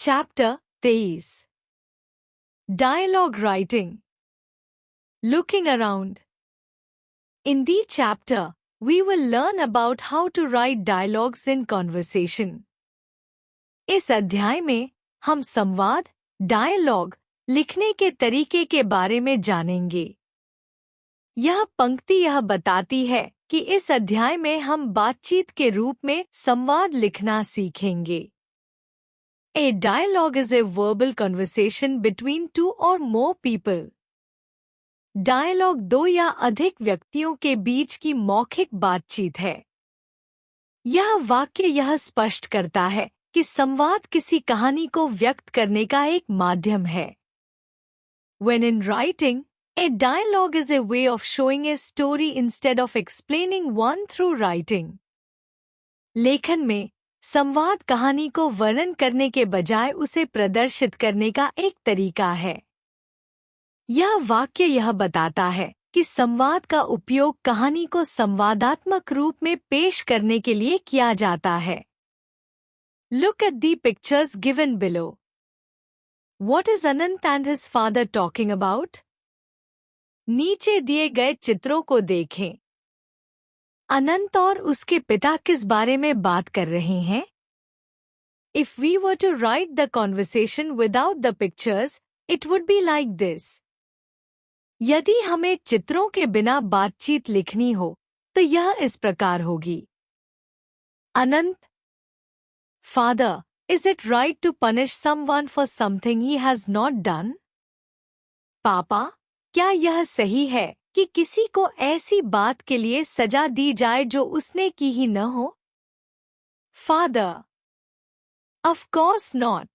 Chapter 23. Dialogue Writing. Looking around. In this chapter, we will learn about how to write dialogues in conversation. इस अध्याय में हम संवाद, dialogue, लिखने के तरीके के बारे में जानेंगे। यह पंक्ति यह बताती है कि इस अध्याय में हम बातचीत के रूप में संवाद लिखना सीखेंगे। A dialogue is a verbal conversation between two or more people. Dialogue दो या अधिक व्यक्तियों के बीच की मौखिक बातचीत है। यह वाक्य यह स्पष्ट करता है कि संवाद किसी कहानी को व्यक्त करने का एक माध्यम है। When in writing, a dialogue is a way of showing a story instead of explaining one through writing. लेखन में संवाद कहानी को वर्णन करने के बजाय उसे प्रदर्शित करने का एक तरीका है। यह वाक्य यह बताता है कि संवाद का उपयोग कहानी को संवादात्मक रूप में पेश करने के लिए किया जाता है। Look at the pictures given below. What is Anant and his father talking about? नीचे दिए गए चित्रों को देखें। अनंत और उसके पिता किस बारे में बात कर रहे हैं? If we were to write the conversation without the pictures, it would be like this. यदि हमें चित्रों के बिना बातचीत लिखनी हो, तो यह इस प्रकार होगी। अनंत, Father, is it right to punish someone for something he has not done? पापा, क्या यह सही है कि किसी को ऐसी बात के लिए सजा दी जाए जो उसने की ही न हो? Father, of course not.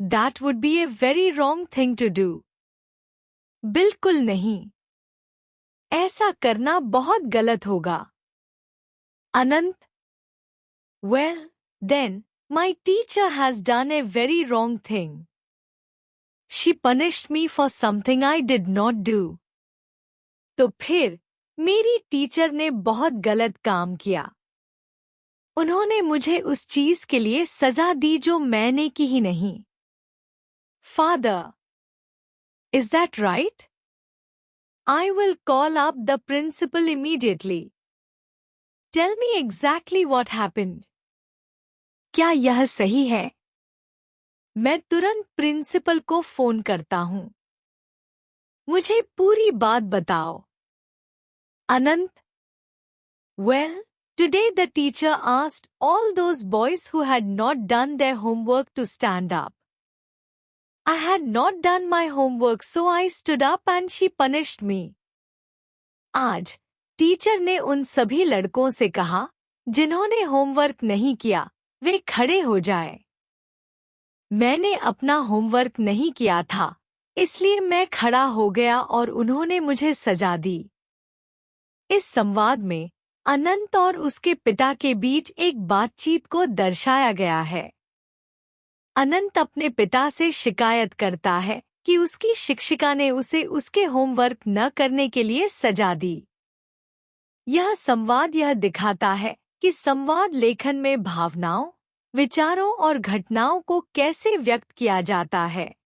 That would be a very wrong thing to do. बिल्कुल नहीं। ऐसा करना बहुत गलत होगा। अनंत, Well, then, my teacher has done a very wrong thing. She punished me for something I did not do. तो फिर मेरी टीचर ने बहुत गलत काम किया। उन्होंने मुझे उस चीज के लिए सजा दी जो मैंने की ही नहीं। Father, is that right? I will call up the principal immediately. Tell me exactly what happened. क्या यह सही है? मैं तुरंत प्रिंसिपल को फोन करता हूँ। मुझे पूरी बात बताओ। अनंत, Well, today the teacher asked all those boys who had not done their homework to stand up. I had not done my homework, so I stood up and she punished me. आज teacher ने उन सभी लड़कों से कहा जिन्होंने homework नहीं किया, वे खड़े हो जाए। मैंने अपना होमवर्क नहीं किया था, इसलिए मैं खड़ा हो गया और उन्होंने मुझे सजा दी। इस संवाद में अनंत और उसके पिता के बीच एक बातचीत को दर्शाया गया है। अनंत अपने पिता से शिकायत करता है कि उसकी शिक्षिका ने उसे उसके होमवर्क न करने के लिए सजा दी। यह संवाद यह दिखाता है कि संवाद लेखन में भावनाओं, विचारों और घटनाओं को कैसे व्यक्त किया जाता है।